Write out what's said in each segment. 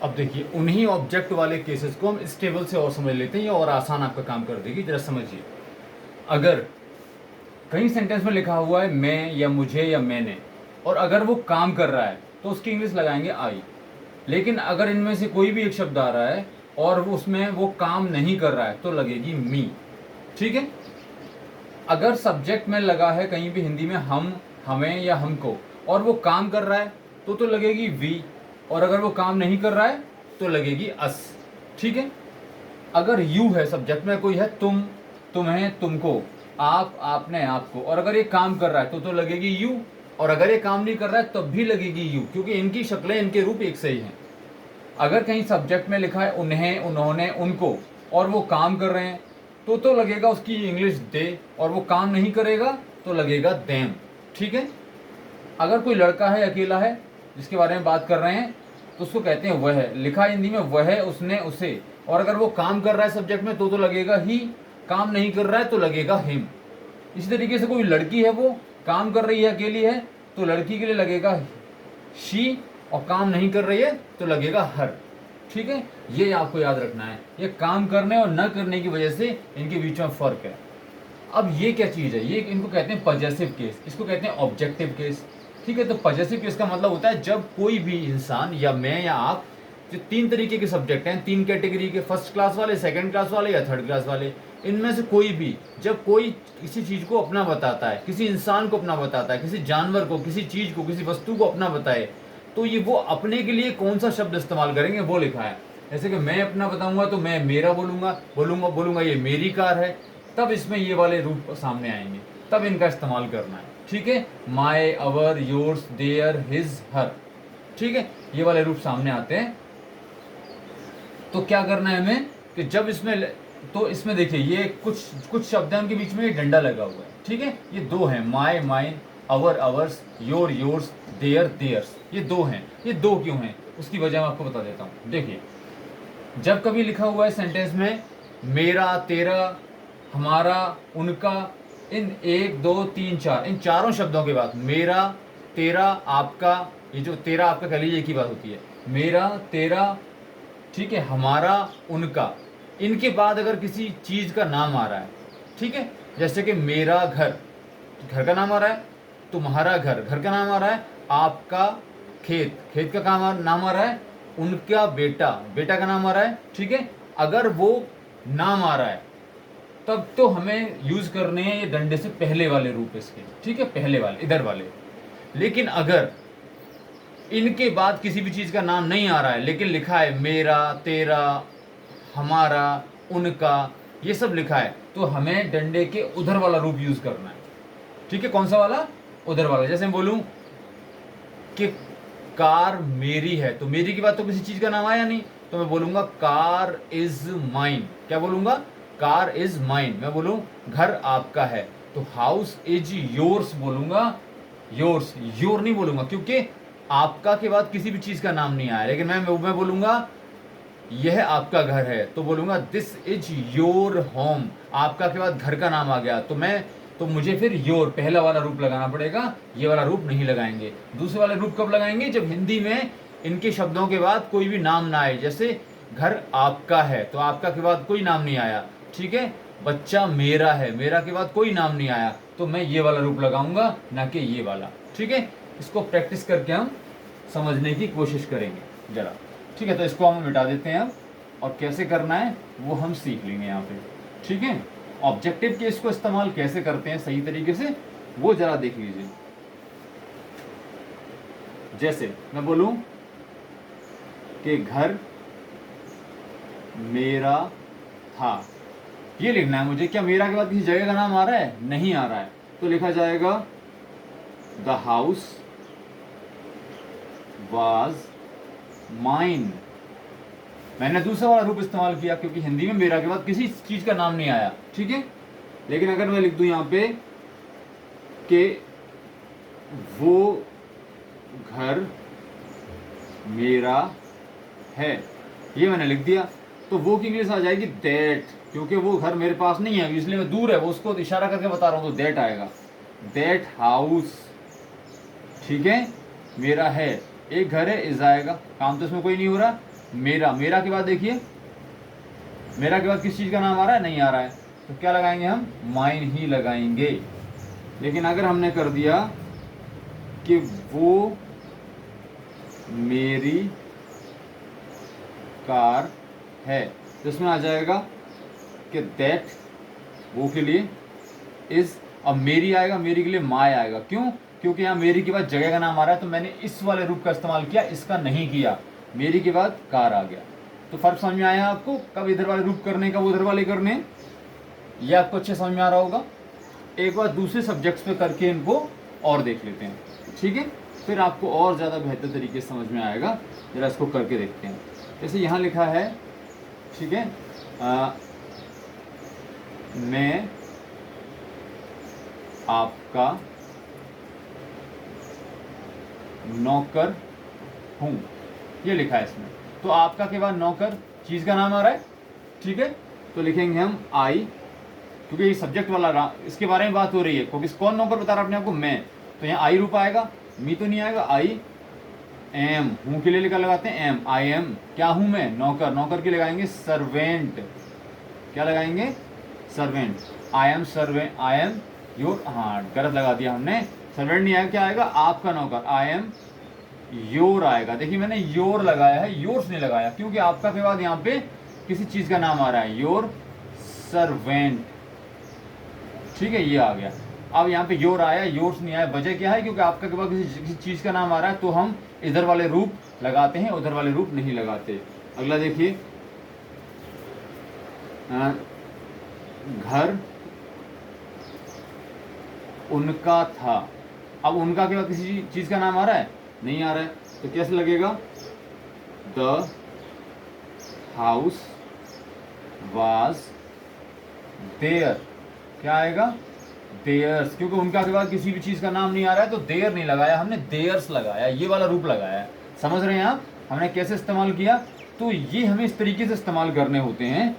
अब देखिए, उन्हीं ऑब्जेक्ट वाले केसेस को हम इस टेबल से और समझ लेते हैं, ये और आसान आपका काम कर देगी। जरा समझिए, अगर कहीं सेंटेंस में लिखा हुआ है मैं या मुझे या मैंने, और अगर वो काम कर रहा है तो उसकी इंग्लिश लगाएंगे आई। लेकिन अगर इनमें से कोई भी एक शब्द आ रहा है और वो उसमें वो काम नहीं कर रहा है तो लगेगी मी। ठीक है। अगर सब्जेक्ट में लगा है कहीं भी हिंदी में हम, हमें या हमको, और वो काम कर रहा है तो लगेगी वी, और अगर वो काम नहीं कर रहा है तो लगेगी अस। ठीक है। अगर यू है, सब्जेक्ट में कोई है तुम, तुम्हें, तुमको, आप, आपने, आपको, और अगर ये काम कर रहा है तो लगेगी यू, और अगर ये काम नहीं कर रहा है तब भी लगेगी यू, क्योंकि इनकी शक्लें, इनके रूप एक से ही हैं। अगर कहीं सब्जेक्ट में लिखा है उन्हें, उन्होंने, उनको, और वो काम कर रहे हैं तो लगेगा उसकी इंग्लिश दे, और वो काम नहीं करेगा तो लगेगा देम। ठीक है। अगर कोई लड़का है, अकेला है, जिसके बारे में बात कर रहे हैं, तो उसको कहते हैं वह। लिखा है हिंदी में वह, उसने, उसे, और अगर वो काम कर रहा है सब्जेक्ट में तो लगेगा ही, काम नहीं कर रहा है तो लगेगा हिम। इसी तरीके से कोई लड़की है, वो काम कर रही है, अकेली है, तो लड़की के लिए लगेगा शी, और काम नहीं कर रही है तो लगेगा हर। ठीक है। ये आपको याद रखना है, ये काम करने और न करने की वजह से इनके बीच में फर्क है। अब ये क्या चीज है, ये इनको कहते हैं पॉजेसिव केस, इसको कहते हैं ऑब्जेक्टिव केस। ठीक है। तो पॉजेसिव केस का मतलब होता है जब कोई भी इंसान या मैं या आप, जो तीन तरीके के सब्जेक्ट हैं, तीन कैटेगरी के, फर्स्ट क्लास वाले, सेकंड क्लास वाले या थर्ड क्लास वाले, इनमें से कोई भी जब कोई किसी चीज को अपना बताता है, किसी इंसान को अपना बताता है, किसी जानवर को, किसी चीज को, किसी वस्तु को अपना बताए, तो ये वो अपने के लिए कौन सा शब्द इस्तेमाल करेंगे वो लिखा है। जैसे कि मैं अपना बताऊंगा तो मैं मेरा बोलूंगा, बोलूंगा ये मेरी कार है, तब इसमें ये वाले रूप सामने आएंगे, तब इनका इस्तेमाल करना है। ठीक है। My, our, yours, their, his, her. ठीक है। ये वाले रूप सामने आते हैं। तो क्या करना है हमें कि जब इसमें, तो इसमें देखिए ये कुछ कुछ शब्द हैं, उनके बीच में ये डंडा लगा हुआ है। ठीक है। ये दो हैं, my, mine, our, ours, your, yours, their, theirs. ये दो हैं। ये दो क्यों हैं उसकी वजह मैं आपको बता देता हूँ। देखिए, जब कभी लिखा हुआ है सेंटेंस में मेरा, तेरा, हमारा, उनका, इन एक, दो, तीन, चार, इन चारों शब्दों के बाद मेरा, तेरा, आपका, ये जो तेरा आपका कह लीजिए एक ही बात होती है, मेरा, तेरा, ठीक है, हमारा, उनका, इनके बाद अगर किसी चीज का नाम आ रहा है, ठीक है, जैसे कि मेरा घर, घर का नाम आ रहा है, तुम्हारा घर, घर का नाम आ रहा है, आपका खेत, खेत का नाम आ रहा है, उनका बेटा, बेटा का नाम आ रहा है। ठीक है। अगर वो नाम आ रहा है तब तो हमें यूज करने हैं ये डंडे से पहले वाले रूप इसके। ठीक है। पहले वाले, इधर वाले। लेकिन अगर इनके बाद किसी भी चीज का नाम नहीं आ रहा है लेकिन लिखा है मेरा, तेरा, हमारा, उनका, ये सब लिखा है, तो हमें डंडे के उधर वाला रूप यूज करना है। ठीक है। कौन सा वाला? उधर वाला। जैसे मैं बोलूं कि कार मेरी है, तो मेरी के बाद तो किसी चीज का नाम आया नहीं, तो मैं बोलूंगा कार इज माइन। क्या बोलूंगा? Car is mine. मैं बोलूं घर आपका है, तो हाउस इज योर्स बोलूंगा, योर्स, योर नहीं बोलूंगा, क्योंकि आपका के बाद किसी भी चीज का नाम नहीं आया। लेकिन मैं बोलूंगा यह आपका घर है, तो बोलूंगा दिस इज योर होम। आपका के बाद घर का नाम आ गया, तो मुझे फिर योर पहला वाला रूप लगाना पड़ेगा, ये वाला रूप नहीं लगाएंगे। दूसरे वाले रूप कब लगाएंगे? जब हिंदी में इनके शब्दों के बाद कोई भी नाम ना आए। जैसे घर आपका है, तो आपका के बाद कोई नाम नहीं आया। ठीक है। बच्चा मेरा है, मेरा के बाद कोई नाम नहीं आया, तो मैं ये वाला रूप लगाऊंगा, ना कि ये वाला। ठीक है। इसको प्रैक्टिस करके हम समझने की कोशिश करेंगे जरा। ठीक है। तो इसको हम मिटा देते हैं अब, और कैसे करना है वो हम सीख लेंगे यहाँ पे। ठीक है। ऑब्जेक्टिव केस को इस्तेमाल कैसे करते हैं सही तरीके से वो जरा देख लीजिए। जैसे मैं बोलूं कि घर मेरा था, ये लिखना है मुझे। क्या मेरा के बाद किसी जगह का नाम आ रहा है? नहीं आ रहा है, तो लिखा जाएगा द हाउस वाज माइन। मैंने दूसरा वाला रूप इस्तेमाल किया क्योंकि हिंदी में मेरा के बाद किसी चीज का नाम नहीं आया। ठीक है। लेकिन अगर मैं लिख दूं यहां पे कि वो घर मेरा है, ये मैंने लिख दिया, तो वो की इंग्लिश आ जाएगी दैट, क्योंकि वो घर मेरे पास नहीं है इसलिए मैं दूर है, वो उसको इशारा करके बता रहा हूं, तो दैट आएगा। दैट हाउस, ठीक है, मेरा है। एक घर है, इज आएगा, काम तो इसमें कोई नहीं हो रहा, मेरा, मेरा के बाद देखिए, मेरा के बाद किस चीज़ का नाम आ रहा है, नहीं आ रहा है, तो क्या लगाएंगे हम, माइन ही लगाएंगे। लेकिन अगर हमने कर दिया कि वो मेरी कार है, तो इसमें आ जाएगा कि दैट, वो के लिए, इज, अब मेरी आएगा, मेरी के लिए माय आएगा। क्यों? क्योंकि यहाँ मेरी के बाद जगह का नाम आ रहा है, तो मैंने इस वाले रूप का इस्तेमाल किया, इसका नहीं किया। मेरी के बाद कार आ गया। तो फर्क समझ में आया आपको, कब इधर वाले रूप करने का, उधर वाले करने, ये आपको अच्छे समझ में आ रहा होगा। एक बार दूसरे सब्जेक्ट्स पे करके इनको और देख लेते हैं, ठीक है, फिर आपको और ज़्यादा बेहतर तरीके से समझ में आएगा। जरा इसको करके देखते हैं। जैसे यहाँ लिखा है, ठीक है, मैं आपका नौकर हूँ, ये लिखा है इसमें। तो आपका के बाद नौकर, चीज़ का नाम आ रहा है, ठीक है, तो लिखेंगे हम आई, क्योंकि ये सब्जेक्ट वाला इसके बारे में बात हो रही है, क्योंकि कौन नौकर बता रहा है अपने आपको, मैं, तो यहाँ आई रूप आएगा, मी तो नहीं आएगा, आई एम, हूँ के लिए लिखा लगाते हैं एम, आई एम, क्या हूँ मैं, नौकर, नौकर के लगाएंगे सर्वेंट, क्या लगाएंगे, servant, I am servant, I am your, हाँ गलत लगा दिया हमने, सर्वेंट नहीं आएगा, क्या आएगा, आपका नौकर, आई एम योर आएगा। देखिए मैंने योर लगाया है, योर्स नहीं लगाया, क्योंकि आपका के बाद यहाँ पे किसी चीज़ का नाम आ रहा है, योर सर्वेंट, ठीक है, ये आ गया। अब यहाँ पे योर आया, योर्स नहीं आया, वजह क्या है, क्योंकि आपका के बाद किसी चीज़ का नाम आ रहा है, तो हम इधर वाले रूप लगाते हैं, उधर वाले रूप नहीं लगाते। अगला देखिए, घर उनका था। अब उनका के बाद किसी चीज़ का नाम आ रहा है, नहीं आ रहा है, तो कैसे लगेगा, द हाउस वाज देयर, क्या आएगा, देयर्स, क्योंकि उनका के बाद किसी भी चीज़ का नाम नहीं आ रहा है, तो देयर नहीं लगाया हमने, देयर्स लगाया, ये वाला रूप लगाया है। समझ रहे हैं आप हमने कैसे इस्तेमाल किया? तो ये हमें इस तरीके से इस्तेमाल करने होते हैं,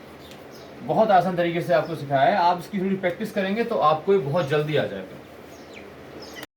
बहुत आसान तरीके से आपको सिखाया है। आप इसकी थोड़ी प्रैक्टिस करेंगे तो आपको ये बहुत जल्दी आ जाएगा।